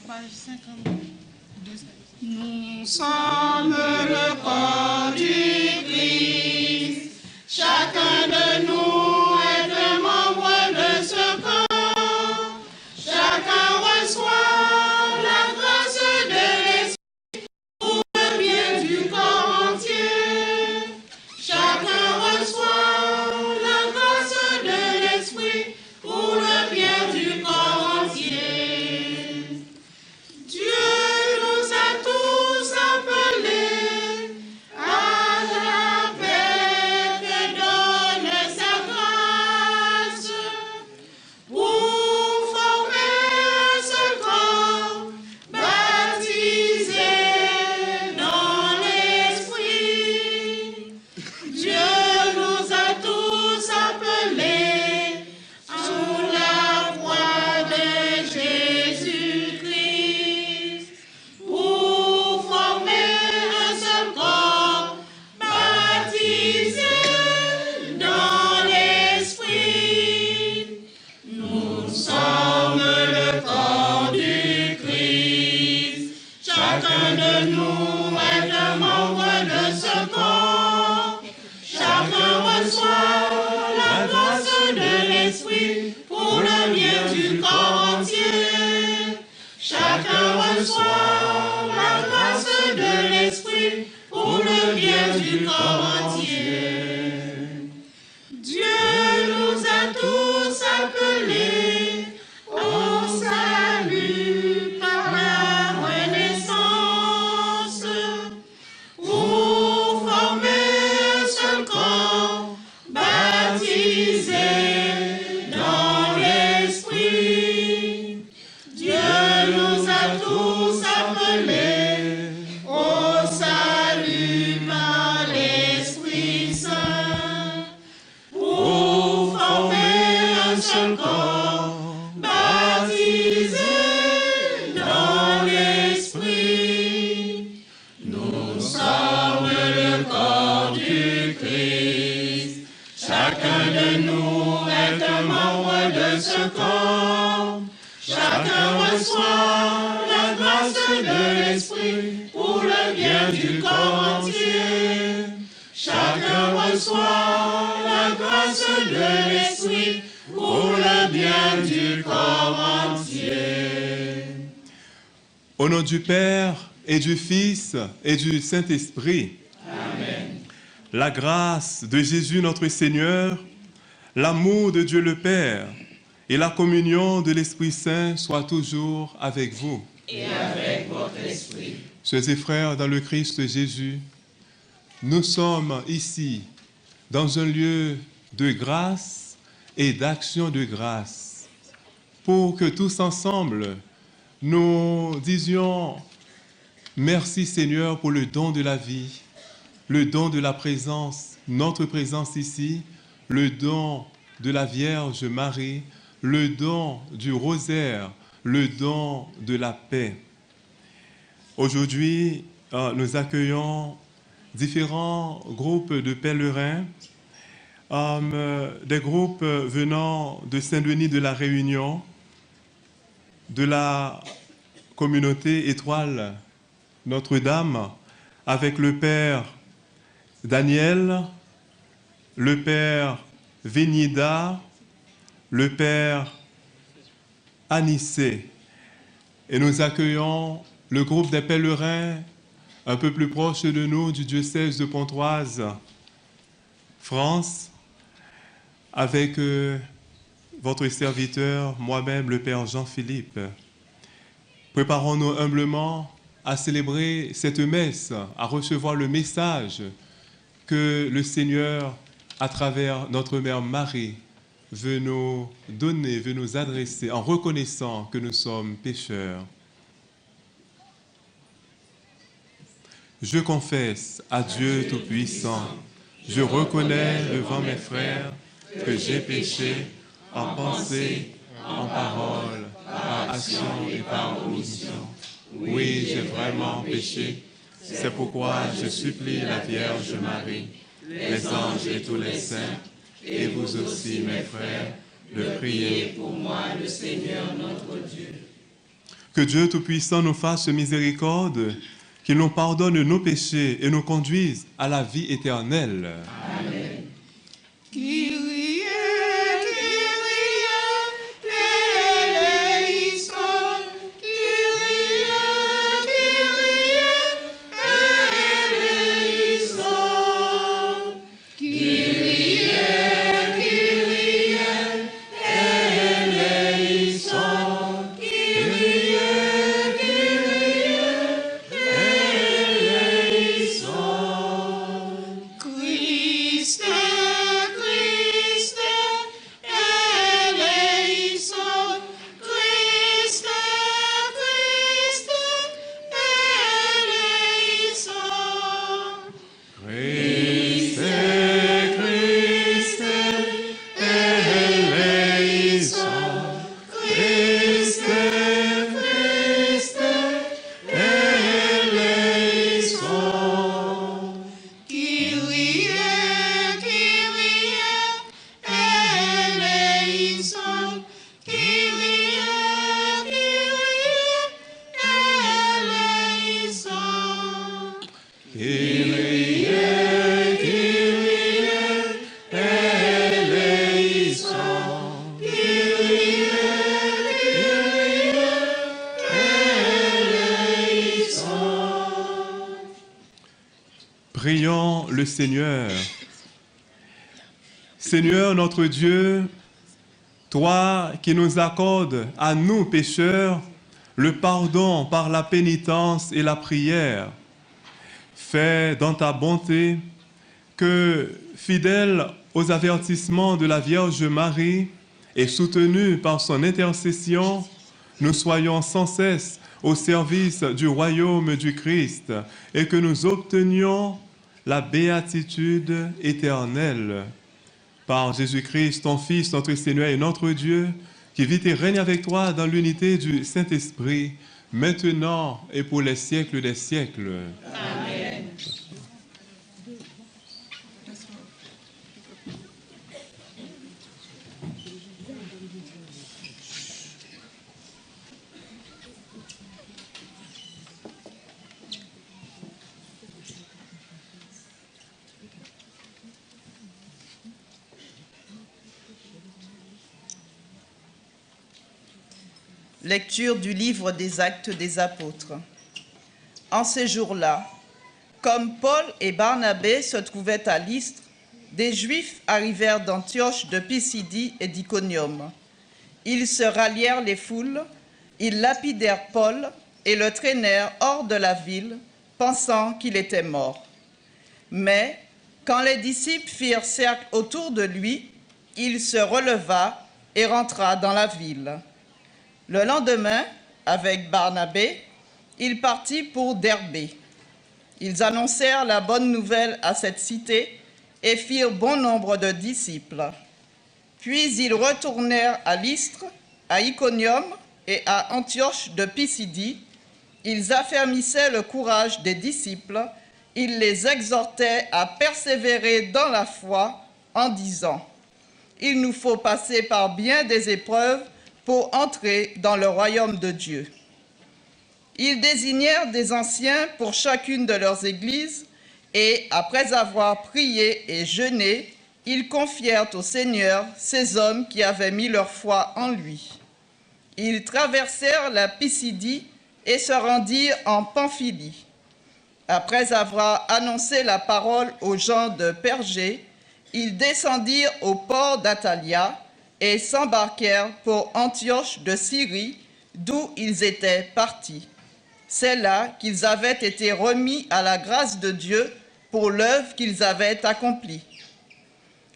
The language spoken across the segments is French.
Page 52. Nous sommes le corps du Christ. Chacun de nous est un membre de ce corps. Chacun reçoit la grâce de l'Esprit pour le bien du corps entier. Chacun reçoit la grâce de l'Esprit pour le bien du corps entier. Au nom du Père et du Fils et du Saint-Esprit. Amen. La grâce de Jésus notre Seigneur, l'amour de Dieu le Père et la communion de l'Esprit Saint soient toujours avec vous. Et avec votre esprit. Chers et frères dans le Christ Jésus, nous sommes ici dans un lieu de grâce et d'action de grâce pour que tous ensemble nous disions Merci Seigneur pour le don de la vie, le don de la présence, notre présence ici, le don de la Vierge Marie, le don du rosaire, le don de la paix. Aujourd'hui, nous accueillons différents groupes de pèlerins, des groupes venant de Saint-Denis de la Réunion, de la communauté étoile Notre-Dame, avec le Père Daniel, le Père Vénida, le Père Anissé. Et nous accueillons le groupe des pèlerins un peu plus proche de nous, du diocèse de Pontoise, France, avec votre serviteur, moi-même, le Père Jean-Philippe. Préparons-nous humblement à célébrer cette messe, à recevoir le message que le Seigneur, à travers notre Mère Marie, veut nous donner, veut nous adresser en reconnaissant que nous sommes pécheurs. Je confesse à Dieu Tout-Puissant, je reconnais devant mes frères que j'ai péché en pensée, en parole, par action et par omission. Oui, j'ai vraiment péché. C'est pourquoi je supplie la Vierge Marie, les anges et tous les saints, et vous aussi, mes frères, de prier pour moi, le Seigneur notre Dieu. Que Dieu Tout-Puissant nous fasse miséricorde, qu'il nous pardonne nos péchés et nous conduise à la vie éternelle. Amen. Prions le Seigneur. Seigneur notre Dieu, toi qui nous accordes à nous pécheurs le pardon par la pénitence et la prière, fais dans ta bonté que, fidèles aux avertissements de la Vierge Marie et soutenus par son intercession, nous soyons sans cesse au service du royaume du Christ et que nous obtenions la béatitude éternelle. Par Jésus-Christ, ton Fils, notre Seigneur et notre Dieu, qui vit et règne avec toi dans l'unité du Saint-Esprit, maintenant et pour les siècles des siècles. Amen. Lecture du livre des Actes des Apôtres. En ces jours-là, comme Paul et Barnabé se trouvaient à Lystre, des Juifs arrivèrent d'Antioche, de Pisidie et d'Iconium. Ils se rallièrent les foules, ils lapidèrent Paul et le traînèrent hors de la ville, pensant qu'il était mort. Mais quand les disciples firent cercle autour de lui, il se releva et rentra dans la ville. Le lendemain, avec Barnabé, il partit pour Derbé. Ils annoncèrent la bonne nouvelle à cette cité et firent bon nombre de disciples. Puis ils retournèrent à Lystre, à Iconium et à Antioche de Pisidie. Ils affermissaient le courage des disciples. Ils les exhortaient à persévérer dans la foi en disant « Il nous faut passer par bien des épreuves pour entrer dans le royaume de Dieu. » Ils désignèrent des anciens pour chacune de leurs églises et, après avoir prié et jeûné, ils confièrent au Seigneur ces hommes qui avaient mis leur foi en lui. Ils traversèrent la Pisidie et se rendirent en Pamphylie. Après avoir annoncé la parole aux gens de Pergé, ils descendirent au port d'Atalia et s'embarquèrent pour Antioche de Syrie, d'où ils étaient partis. C'est là qu'ils avaient été remis à la grâce de Dieu pour l'œuvre qu'ils avaient accomplie.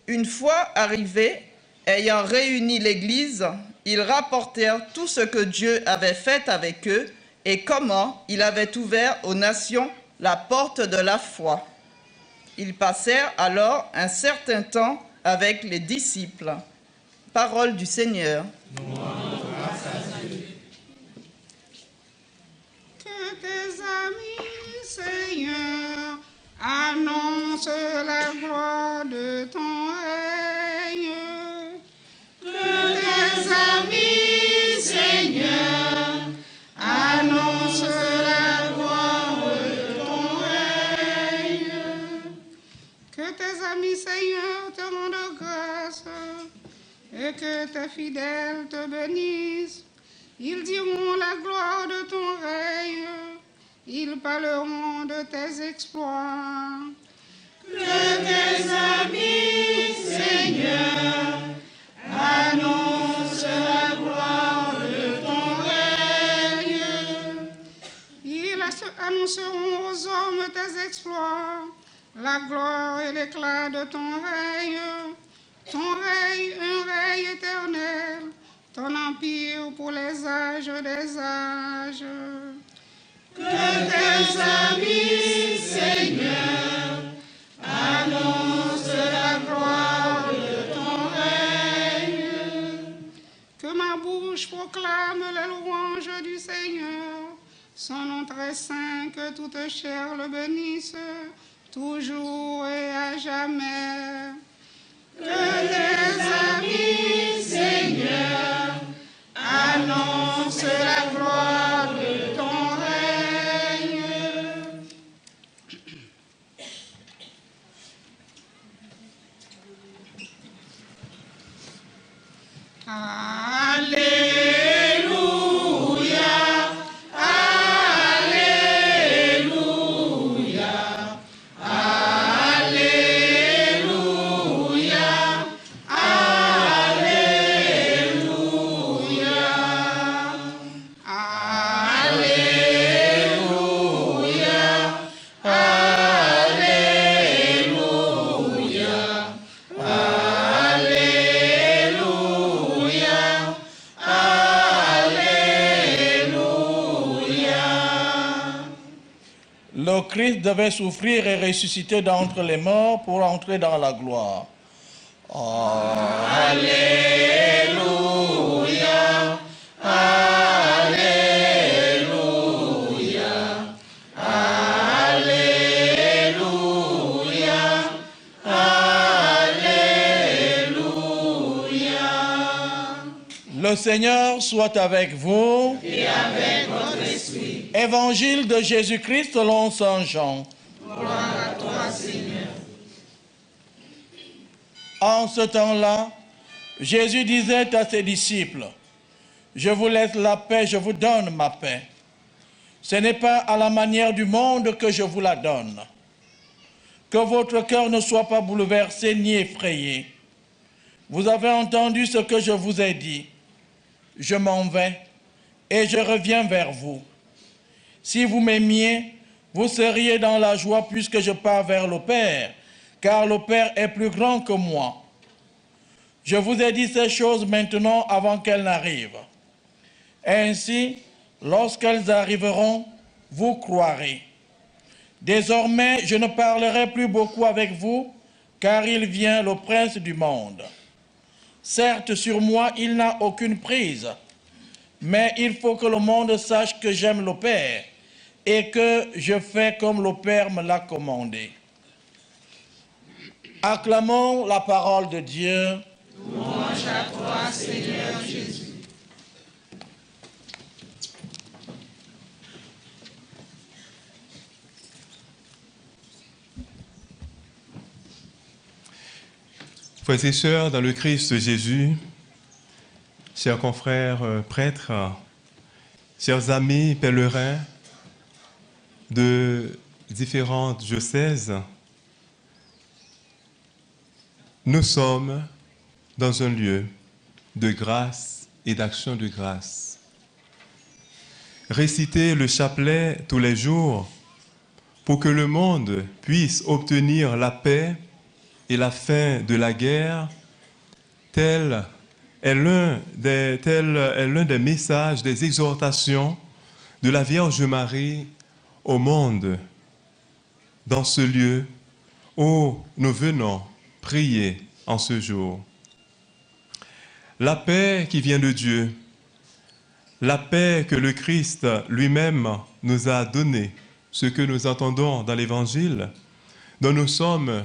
Une fois arrivés, ayant réuni l'Église, ils rapportèrent tout ce que Dieu avait fait avec eux et comment il avait ouvert aux nations la porte de la foi. Ils passèrent alors un certain temps avec les disciples. Parole du Seigneur. Que tes amis, Seigneur, annoncent la gloire de ton règne. Que tes amis, Seigneur, annoncent la gloire de ton règne. Que tes amis, Seigneur, te rendent grâce et que tes fidèles te bénissent. Ils diront la gloire de ton règne, ils parleront de tes exploits. Que tes amis, Seigneur, annoncent la gloire de ton règne. Ils annonceront aux hommes tes exploits, la gloire et l'éclat de ton règne. Ton règne, un règne éternel, ton empire pour les âges des âges. Que tes amis, Seigneur, annoncent la gloire de ton règne. Que ma bouche proclame la louange du Seigneur, son nom très saint, que toute chair le bénisse, toujours et à jamais. Que tes amis, Seigneur, annoncent la gloire de ton règne. Alléluia, alléluia, alléluia, alléluia, Le Christ devait souffrir et ressusciter d'entre les morts pour entrer dans la gloire. Alléluia, alléluia, alléluia, alléluia. Le Seigneur soit avec vous. et avec votre esprit. Évangile de Jésus-Christ selon saint Jean. Gloire à toi, Seigneur. En ce temps-là, Jésus disait à ses disciples, « Je vous laisse la paix, je vous donne ma paix. Ce n'est pas à la manière du monde que je vous la donne. Que votre cœur ne soit pas bouleversé ni effrayé. Vous avez entendu ce que je vous ai dit. Je m'en vais et je reviens vers vous. Si vous m'aimiez, vous seriez dans la joie puisque je pars vers le Père, car le Père est plus grand que moi. Je vous ai dit ces choses maintenant avant qu'elles n'arrivent. Ainsi, lorsqu'elles arriveront, vous croirez. Désormais, je ne parlerai plus beaucoup avec vous, car il vient le prince du monde. Certes, sur moi, il n'a aucune prise, mais il faut que le monde sache que j'aime le Père et que je fais comme le Père me l'a commandé. Acclamons la parole de Dieu. Louange à toi, Seigneur Jésus. Frères et sœurs, dans le Christ Jésus, chers confrères prêtres, chers amis pèlerins de différents diocèses, nous sommes dans un lieu de grâce et d'action de grâce. Réciter le chapelet tous les jours pour que le monde puisse obtenir la paix et la fin de la guerre, tel est l'un des messages, des exhortations de la Vierge Marie au monde, dans ce lieu où nous venons prier en ce jour. La paix qui vient de Dieu, la paix que le Christ lui-même nous a donnée, ce que nous entendons dans l'Évangile, dont nous sommes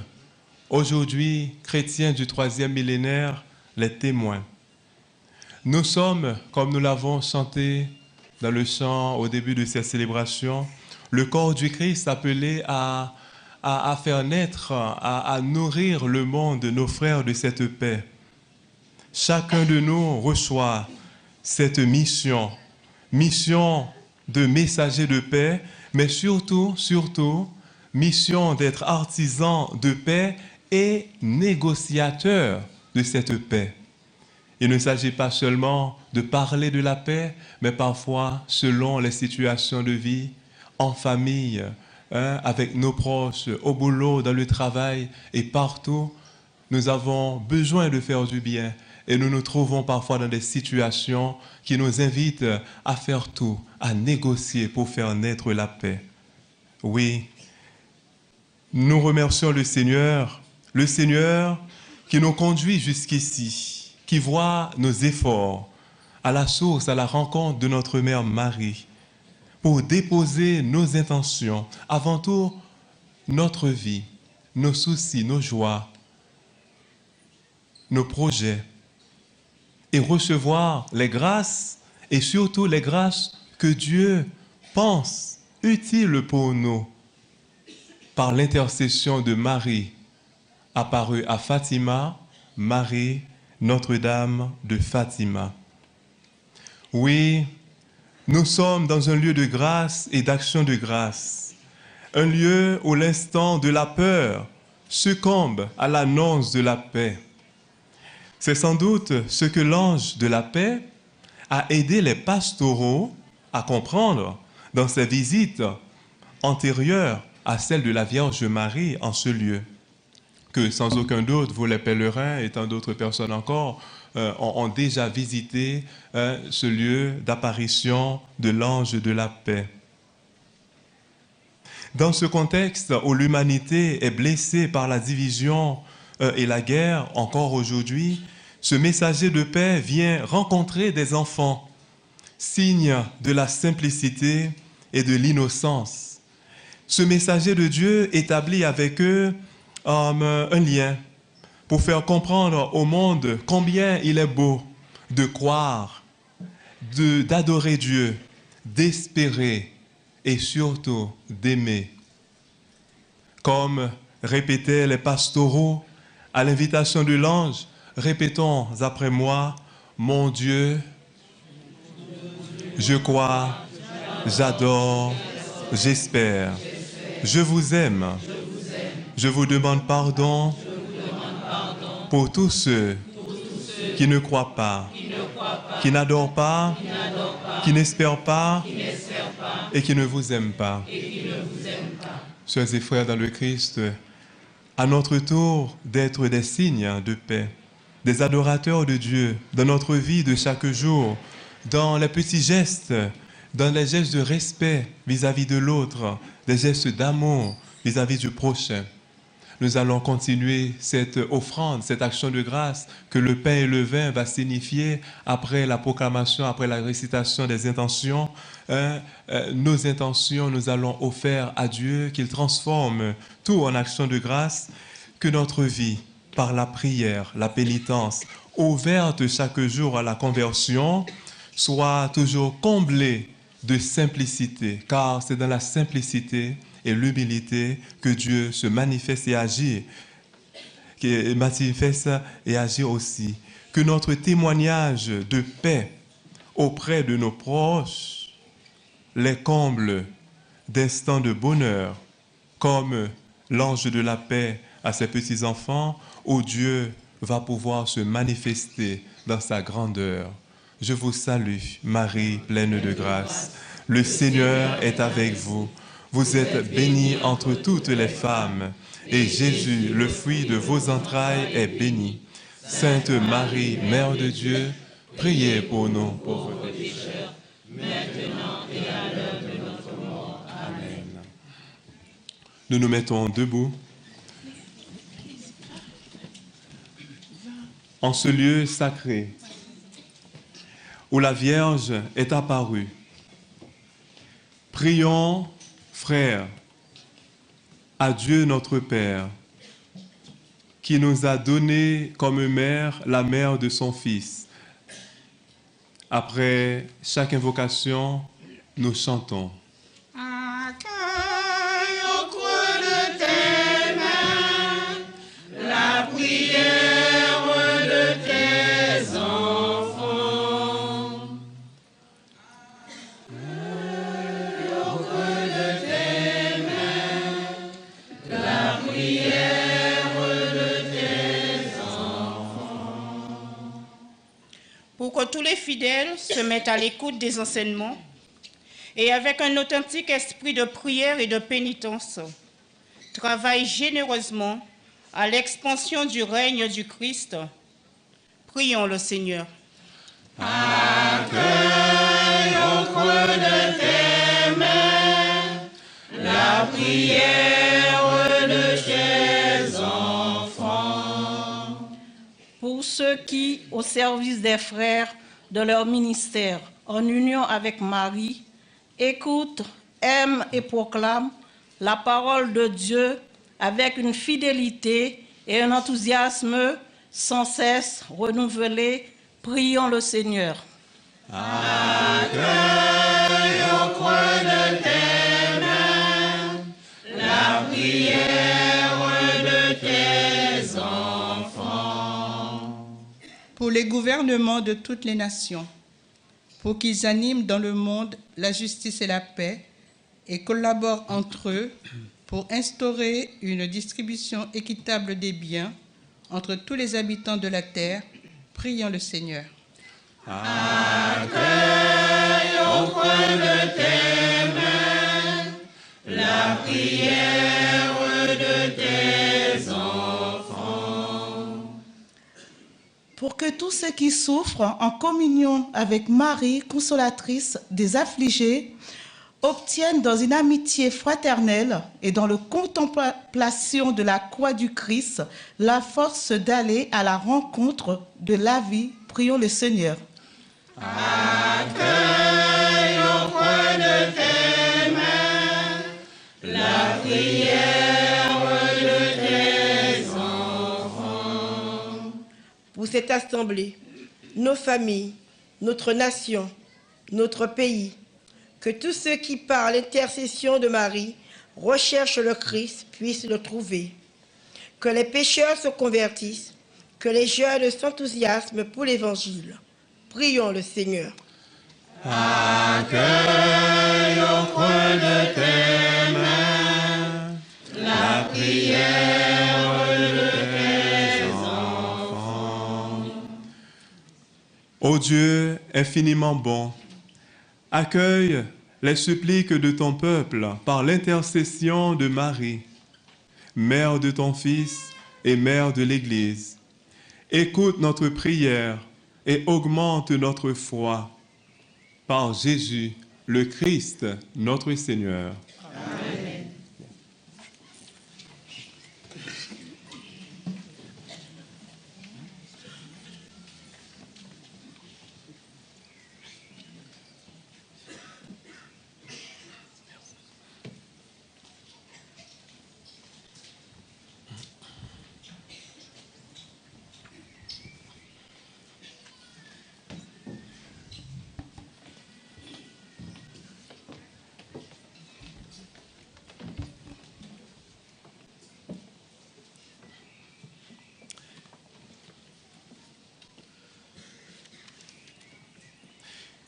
aujourd'hui, chrétiens du 3e millénaire, les témoins. Nous sommes, comme nous l'avons chanté dans le chant au début de cette célébration, le corps du Christ appelé à faire naître, à nourrir le monde, nos frères de cette paix. Chacun de nous reçoit cette mission de messager de paix, mais surtout, mission d'être artisan de paix et négociateur de cette paix. Il ne s'agit pas seulement de parler de la paix, mais parfois, selon les situations de vie, en famille, avec nos proches, au boulot, dans le travail et partout, nous avons besoin de faire du bien. Et nous nous trouvons parfois dans des situations qui nous invitent à faire tout, à négocier pour faire naître la paix. Oui, nous remercions le Seigneur qui nous conduit jusqu'ici, qui voit nos efforts à la source, à la rencontre de notre Mère Marie, pour déposer nos intentions, avant tout notre vie, nos soucis, nos joies, nos projets, et recevoir les grâces, et surtout les grâces que Dieu pense utiles pour nous, par l'intercession de Marie, apparue à Fatima, Marie, Notre-Dame de Fatima. Oui, nous sommes dans un lieu de grâce et d'action de grâce, un lieu où l'instant de la peur succombe à l'annonce de la paix. C'est sans doute ce que l'ange de la paix a aidé les pastoraux à comprendre dans ses visites antérieures à celle de la Vierge Marie en ce lieu, que sans aucun doute, vous les pèlerins et tant d'autres personnes encore, ont déjà visité ce lieu d'apparition de l'ange de la paix. Dans ce contexte où l'humanité est blessée par la division et la guerre, encore aujourd'hui, ce messager de paix vient rencontrer des enfants, signe de la simplicité et de l'innocence. Ce messager de Dieu établit avec eux un lien pour faire comprendre au monde combien il est beau de croire, d'adorer Dieu, d'espérer et surtout d'aimer. Comme répétaient les pastoraux à l'invitation de l'ange, répétons après moi, mon Dieu, je crois, j'adore, j'espère, je vous aime, je vous demande pardon pour tous ceux qui ne croient pas, qui n'adorent pas, qui n'espèrent pas et qui ne vous aiment pas. Sœurs et frères dans le Christ, à notre tour d'être des signes de paix, des adorateurs de Dieu dans notre vie de chaque jour, dans les petits gestes dans les gestes de respect vis-à-vis de l'autre, des gestes d'amour vis-à-vis du prochain. Nous allons continuer cette offrande, cette action de grâce que le pain et le vin va signifier après la proclamation, après la récitation des intentions. Nos intentions, nous allons offrir à Dieu qu'il transforme tout en action de grâce, que notre vie, par la prière, la pénitence, ouverte chaque jour à la conversion, soit toujours comblée de simplicité, car c'est dans la simplicité et l'humilité que Dieu se manifeste et agit, qui manifeste et agit aussi. Que notre témoignage de paix auprès de nos proches les comble d'instants de bonheur, comme l'ange de la paix à ses petits-enfants, où Dieu va pouvoir se manifester dans sa grandeur. Je vous salue, Marie, pleine de grâce. Le Seigneur est avec vous. Vous êtes bénie entre toutes les femmes, et Jésus, le fruit de vos entrailles, est béni. Sainte Marie, Mère de Dieu, priez pour nous pauvres pécheurs, maintenant et à l'heure de notre mort. Amen. Nous nous mettons debout. En ce lieu sacré, où la Vierge est apparue, prions, frères, à Dieu notre Père, qui nous a donné comme mère la mère de son Fils. Après chaque invocation, nous chantons. Accueille au creux de tes mains la prière de tes enfants. Accueille au creux de tes mains la prière de tes enfants. Pour que tous les fidèles se mettent à l'écoute des enseignements et avec un authentique esprit de prière et de pénitence, travaillent généreusement à l'expansion du règne du Christ. Prions le Seigneur. Accueille au creux de tes mains la prière de tes enfants. Pour ceux qui, au service des frères de leur ministère, en union avec Marie, écoutent, aiment et proclament la parole de Dieu avec une fidélité et un enthousiasme sans cesse renouvelés, prions le Seigneur. Accueille au creux de tes mains la prière de tes enfants. Pour les gouvernements de toutes les nations, pour qu'ils animent dans le monde la justice et la paix et collaborent entre eux pour instaurer une distribution équitable des biens entre tous les habitants de la terre, prions le Seigneur. Accueille au creux de tes mains la prière de tes enfants. Pour que tous ceux qui souffrent en communion avec Marie, consolatrice des affligés, obtiennent dans une amitié fraternelle et dans la contemplation de la croix du Christ la force d'aller à la rencontre de la vie. Prions le Seigneur. Accueille au creux de tes mains la prière de tes enfants. Pour cette assemblée, nos familles, notre nation, notre pays, que tous ceux qui, par l'intercession de Marie, recherchent le Christ puissent le trouver. Que les pécheurs se convertissent, que les jeunes s'enthousiasment pour l'Évangile. Prions le Seigneur. Accueille au creux de tes mains la prière de tes enfants. Ô Dieu infiniment bon, accueille les suppliques de ton peuple par l'intercession de Marie, mère de ton Fils et mère de l'Église. Écoute notre prière et augmente notre foi. Par Jésus, le Christ, notre Seigneur. Amen.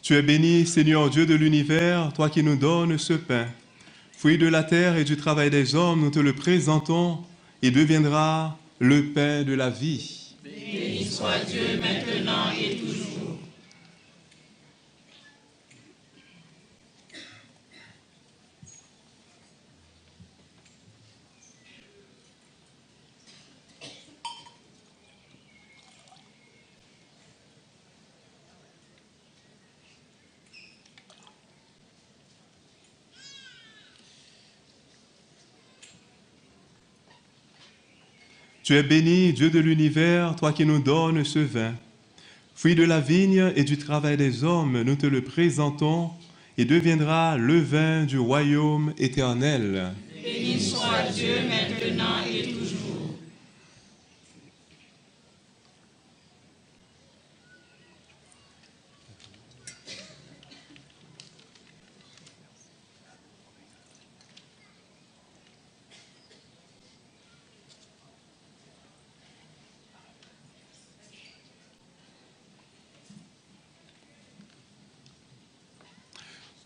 Tu es béni, Seigneur Dieu de l'univers, toi qui nous donnes ce pain. Fruit de la terre et du travail des hommes, nous te le présentons et deviendra le pain de la vie. Béni soit Dieu maintenant et toujours. Tu es béni, Dieu de l'univers, toi qui nous donnes ce vin. Fruit de la vigne et du travail des hommes, nous te le présentons et deviendra le vin du royaume éternel. Béni soit Dieu maintenant et toujours.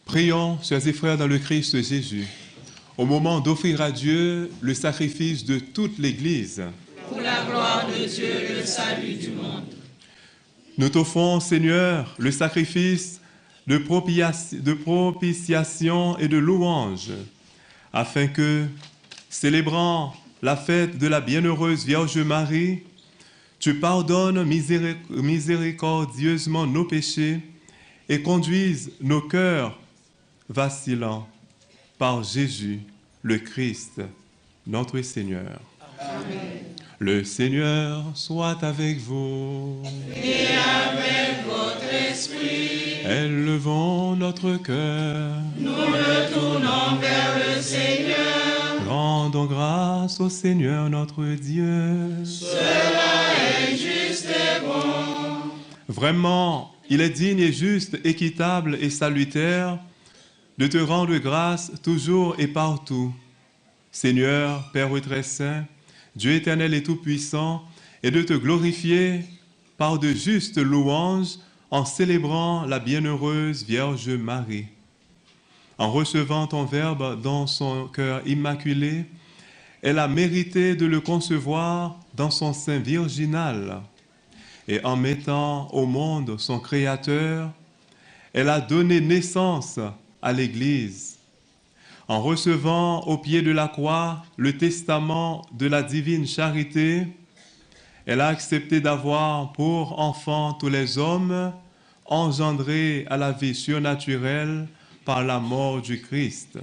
Prions, chers et frères, dans le Christ Jésus, au moment d'offrir à Dieu le sacrifice de toute l'Église. Pour la gloire de Dieu, le salut du monde. Nous t'offrons, Seigneur, le sacrifice de propitiation et de louange, afin que, célébrant la fête de la bienheureuse Vierge Marie, tu pardonnes miséricordieusement nos péchés et conduises nos cœurs vacillants par Jésus, le Christ, notre Seigneur. Amen. Le Seigneur soit avec vous. Et avec votre esprit. Élevons notre cœur. Nous le tournons vers le Seigneur. Rendons grâce au Seigneur notre Dieu. Cela est juste et bon. Vraiment, il est digne et juste, équitable et salutaire de te rendre grâce toujours et partout. Seigneur, Père très saint, Dieu éternel et tout-puissant, et de te glorifier par de justes louanges en célébrant la bienheureuse Vierge Marie. En recevant ton Verbe dans son cœur immaculé, elle a mérité de le concevoir dans son sein virginal. Et en mettant au monde son Créateur, elle a donné naissance à l'Église. En recevant au pied de la croix le testament de la divine charité, elle a accepté d'avoir pour enfants tous les hommes engendrés à la vie surnaturelle par la mort du Christ.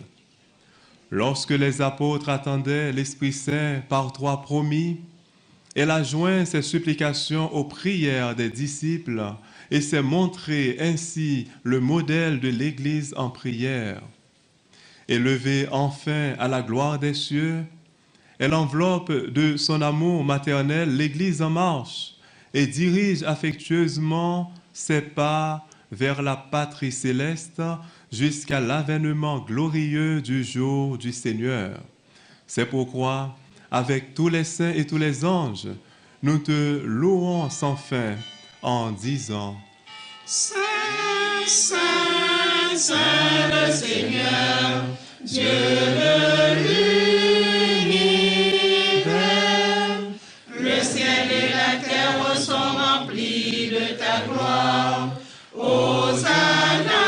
Lorsque les apôtres attendaient l'Esprit Saint par toi promis, elle a joint ses supplications aux prières des disciples et s'est montré ainsi le modèle de l'Église en prière. Élevée enfin à la gloire des cieux, elle enveloppe de son amour maternel l'Église en marche et dirige affectueusement ses pas vers la patrie céleste jusqu'à l'avènement glorieux du jour du Seigneur. C'est pourquoi, avec tous les saints et tous les anges, nous te louons sans fin en disant: Saint, Saint, Saint le Seigneur, Dieu de l'univers, le ciel et la terre sont remplis de ta gloire. Hosanna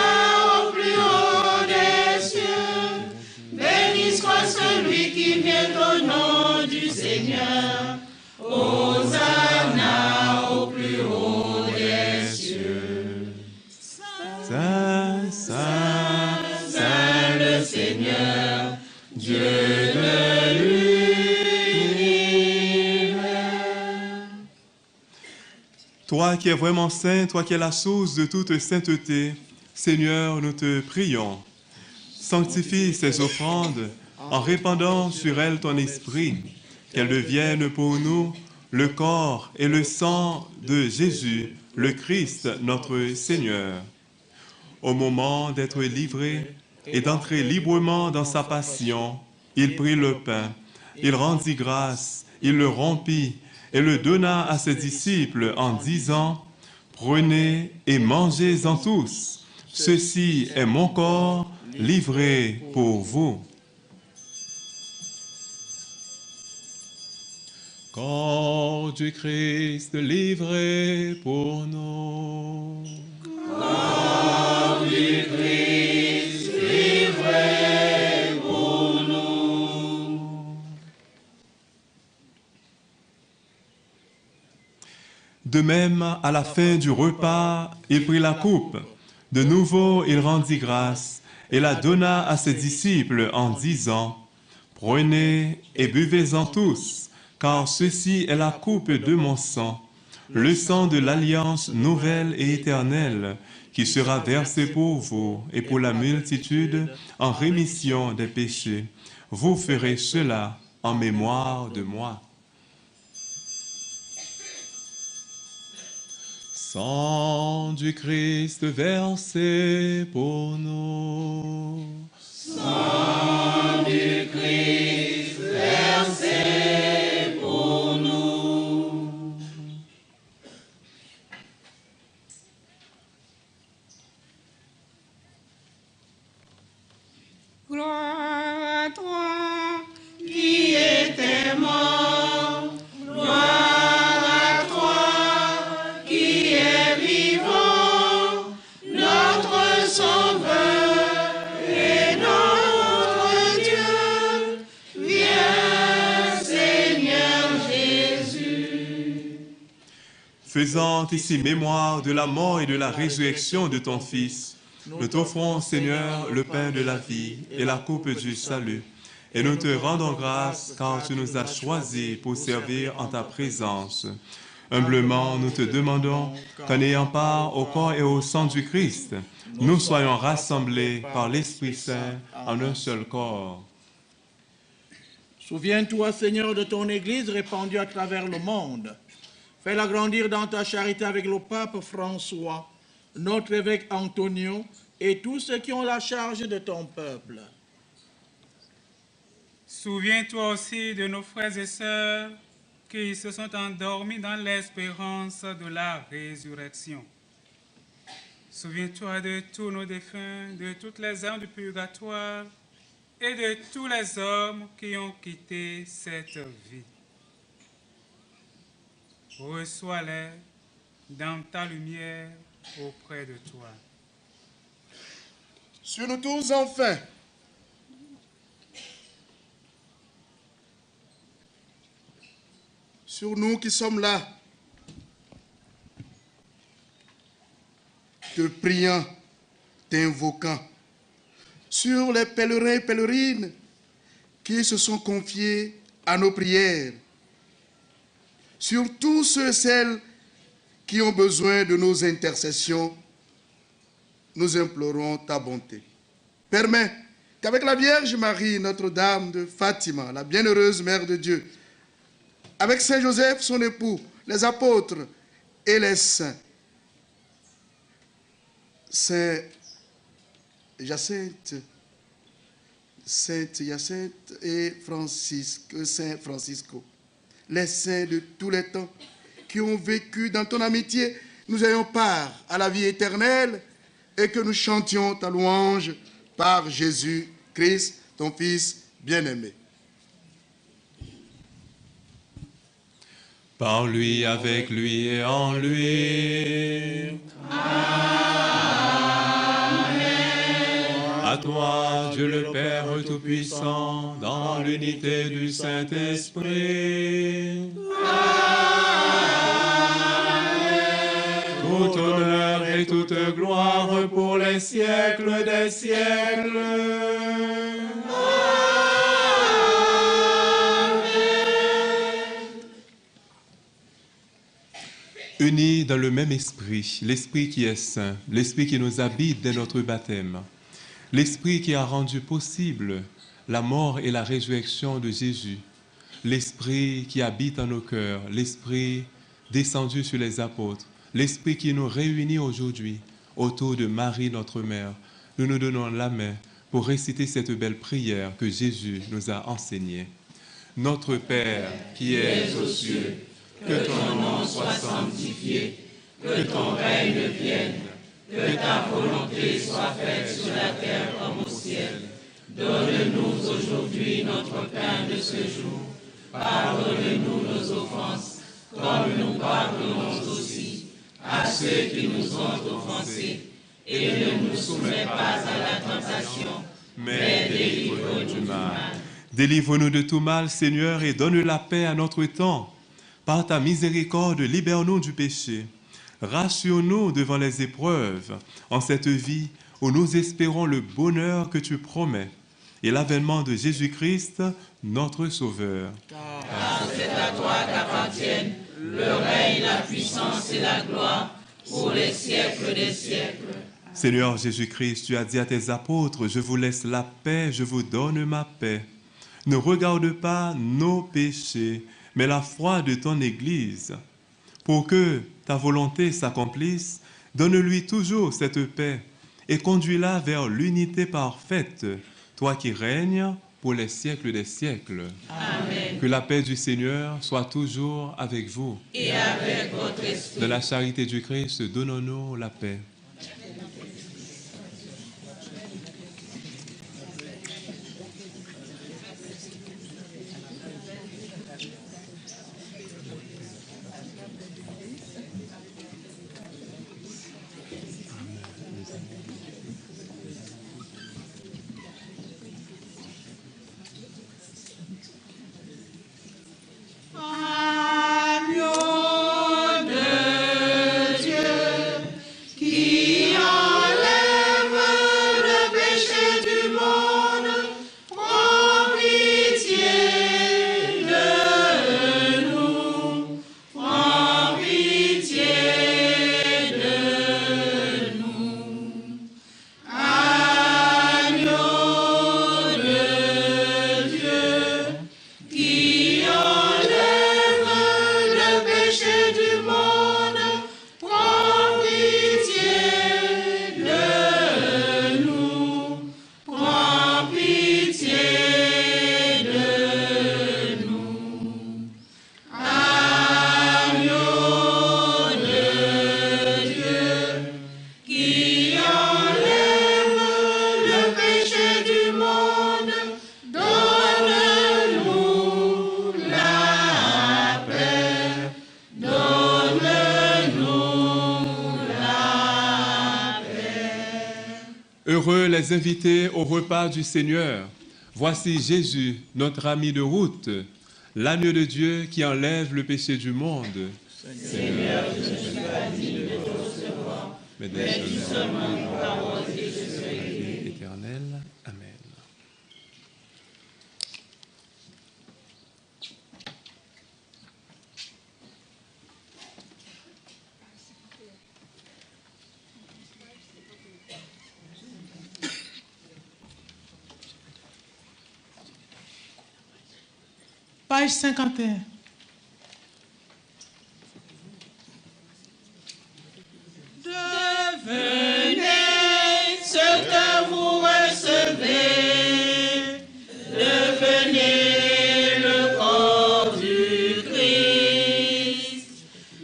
au plus haut des cieux, béni soit celui qui vient au nom du Seigneur. Hosanna au plus haut des cieux. Saint, Saint, Dieu de l'univers. Toi qui es vraiment saint, toi qui es la source de toute sainteté, Seigneur, nous te prions. Sanctifie ces offrandes en répandant sur elles ton esprit, qu'elles deviennent pour nous le corps et le sang de Jésus, le Christ, notre Seigneur. Au moment d'être livré et d'entrer librement dans sa passion, il prit le pain, il rendit grâce, il le rompit et le donna à ses disciples en disant, « Prenez et mangez-en tous, ceci est mon corps livré pour vous. » Corps du Christ livré pour nous. Corps du Christ livré pour nous. De même, à la fin du repas, il prit la coupe. De nouveau, il rendit grâce et la donna à ses disciples en disant, « Prenez et buvez-en tous, car ceci est la coupe de mon sang, le sang de l'alliance nouvelle et éternelle, qui sera versé pour vous et pour la multitude en rémission des péchés. Vous ferez cela en mémoire de moi. » Sang du Christ versé pour nous. Sang du Christ versé pour nous. Gloire à toi qui étais mort. Gloire à toi qui es vivant, notre Sauveur et notre Dieu. Viens, Seigneur Jésus. Faisant ici mémoire de la mort et de la résurrection de ton Fils, nous t'offrons, Seigneur, le pain de la vie et la coupe du salut, et nous te rendons grâce car tu nous as choisis pour servir en ta présence. Humblement, nous te demandons qu'en ayant part au corps et au sang du Christ, nous soyons rassemblés par l'Esprit Saint en un seul corps. Souviens-toi, Seigneur, de ton Église répandue à travers le monde. Fais-la grandir dans ta charité avec le pape François, notre évêque Antonio et tous ceux qui ont la charge de ton peuple. Souviens-toi aussi de nos frères et sœurs qui se sont endormis dans l'espérance de la résurrection. Souviens-toi de tous nos défunts, de toutes les âmes du purgatoire et de tous les hommes qui ont quitté cette vie. Reçois-les dans ta lumière auprès de toi. Sur nous tous, enfin, sur nous qui sommes là, te priant, t'invoquant, sur les pèlerins et pèlerines qui se sont confiés à nos prières, sur tous ceux et celles qui ont besoin de nos intercessions, nous implorons ta bonté. Permets qu'avec la Vierge Marie, Notre-Dame de Fatima, la bienheureuse Mère de Dieu, avec Saint Joseph, son époux, les apôtres et les saints, Saint Hyacinthe et Saint Francisco, les saints de tous les temps qui ont vécu dans ton amitié, nous ayons part à la vie éternelle et que nous chantions ta louange par Jésus-Christ, ton Fils bien-aimé. Par lui, avec lui et en lui. À toi, Dieu le Père Tout-Puissant, dans l'unité du Saint-Esprit. Tout honneur et toute gloire pour les siècles des siècles. unis dans le même esprit, l'esprit qui est saint, l'esprit qui nous habite dès notre baptême, l'esprit qui a rendu possible la mort et la résurrection de Jésus, l'esprit qui habite en nos cœurs, l'esprit descendu sur les apôtres, l'esprit qui nous réunit aujourd'hui autour de Marie, notre mère. Nous nous donnons la main pour réciter cette belle prière que Jésus nous a enseignée. Notre Père qui es aux cieux, que ton nom soit sanctifié, que ton règne vienne, que ta volonté soit faite sur la terre comme au ciel. Donne-nous aujourd'hui notre pain de ce jour. Pardonne-nous nos offenses, comme nous pardonnons aussi à ceux qui nous ont offensés. Et ne nous soumets pas à la tentation, mais délivre-nous du mal. Délivre-nous de tout mal, Seigneur, et donne la paix à notre temps. Par ta miséricorde, libère-nous du péché. Rassure-nous devant les épreuves, en cette vie où nous espérons le bonheur que tu promets et l'avènement de Jésus-Christ, notre Sauveur. Car c'est à toi qu'appartiennent le règne, la puissance et la gloire pour les siècles des siècles. Seigneur Jésus-Christ, tu as dit à tes apôtres, je vous laisse la paix, je vous donne ma paix. Ne regarde pas nos péchés, mais la foi de ton Église. Pour que ta volonté s'accomplisse, donne-lui toujours cette paix et conduis-la vers l'unité parfaite, toi qui règnes pour les siècles des siècles. Amen. Que la paix du Seigneur soit toujours avec vous. Et avec votre esprit. De la charité du Christ, donnons-nous la paix. Heureux les invités au repas du Seigneur. Voici Jésus, notre ami de route, l'agneau de Dieu qui enlève le péché du monde. Seigneur, je ne suis pas digne de te recevoir, mais dis seulement une parole et je serai guéri. Éternel, Amen. Page 51. Devenez ce que vous recevez. Devenez le corps du Christ.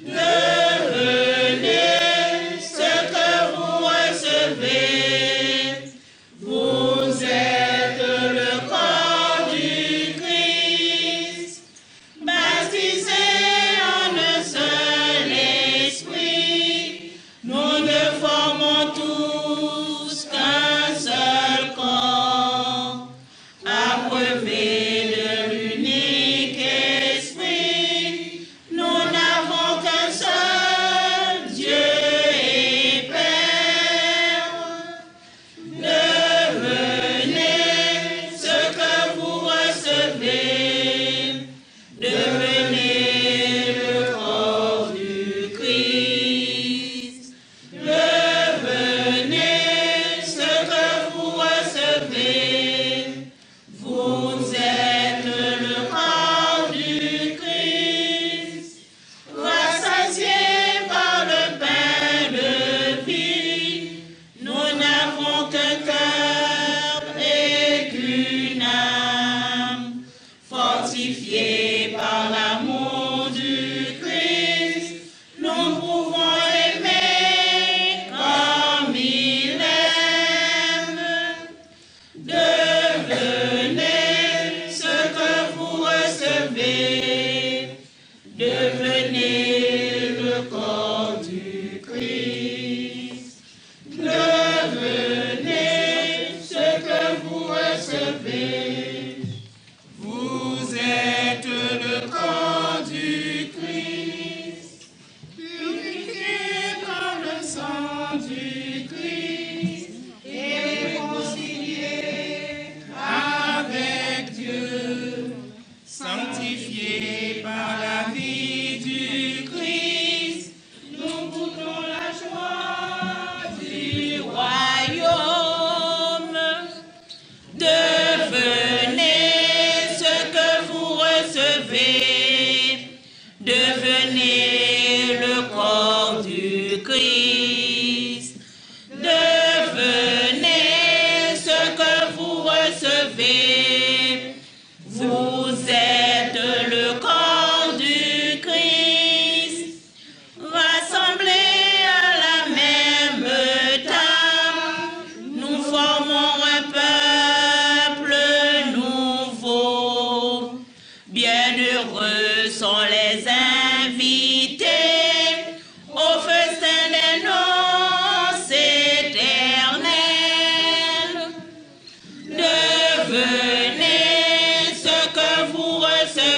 Devenez ce que vous recevez. Vous êtes le corps du Christ. Baptisés en un seul esprit, nous ne formons tous qu'un seul corps, abreuvés de l'unique esprit. Nous n'avons qu'un seul Dieu et Père. Devenez ce que vous recevez. Devenez le corps du Christ.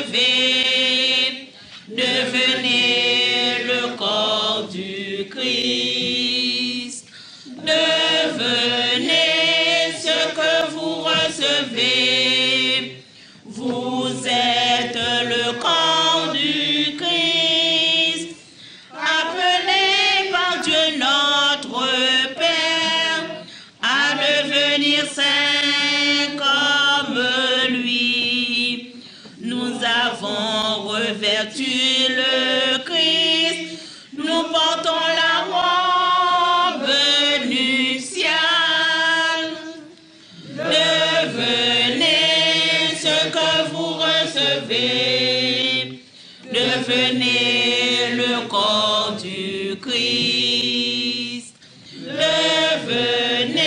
recevez, devenez le corps du Christ. Devenez ce que vous recevez. Vous êtes le corps du Christ, appelé par Dieu notre Père à devenir saints comme lui. Nous avons revêtu le Christ, nous portons la robe nuptiale. Devenez ce que vous recevez, devenez le corps du Christ. Devenez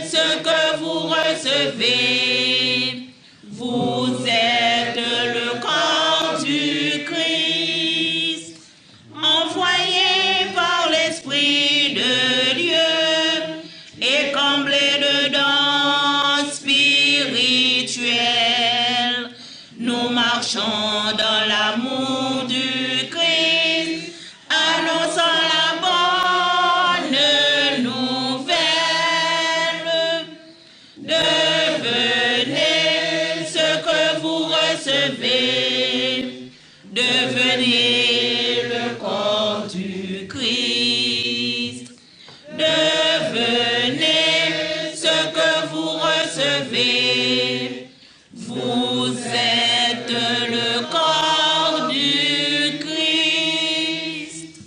ce que vous recevez, vous êtes le corps du Christ, envoyé par l'Esprit de Dieu et comblé de dons spirituels. Nous marchons dans l'amour du Christ, annonçant la bonne nouvelle. Devenez ce que vous recevez, devenez le corps du Christ. Devenez ce que vous recevez, vous êtes le corps du Christ.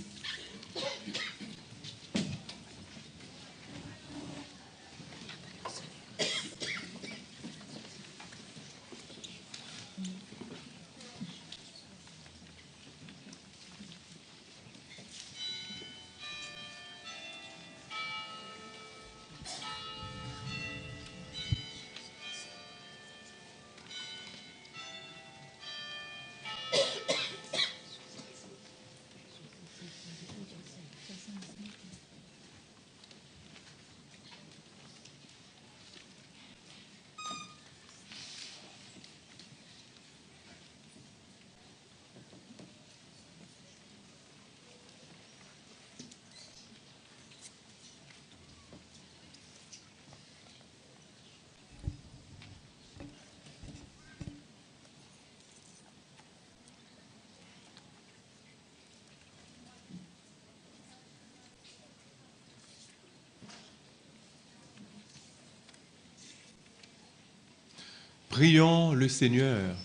Prions le Seigneur.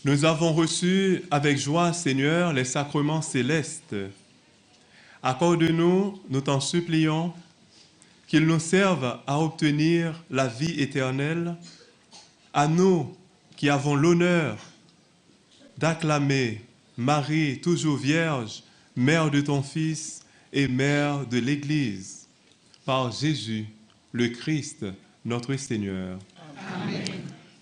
Nous avons reçu avec joie, Seigneur, les sacrements célestes. Accorde-nous, nous t'en supplions, qu'ils nous servent à obtenir la vie éternelle, à nous qui avons l'honneur d'acclamer Marie, toujours vierge, mère de ton Fils et mère de l'Église, par Jésus, le Christ, notre Seigneur. Amen.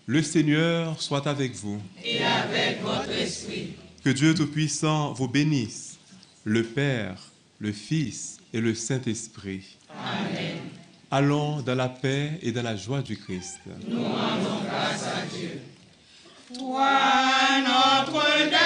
Le Seigneur soit avec vous. Et avec votre esprit. Que Dieu Tout-Puissant vous bénisse, le Père, le Fils et le Saint-Esprit. Amen. Allons dans la paix et dans la joie du Christ. Nous rendons grâce à Dieu. Toi, Notre-Dame,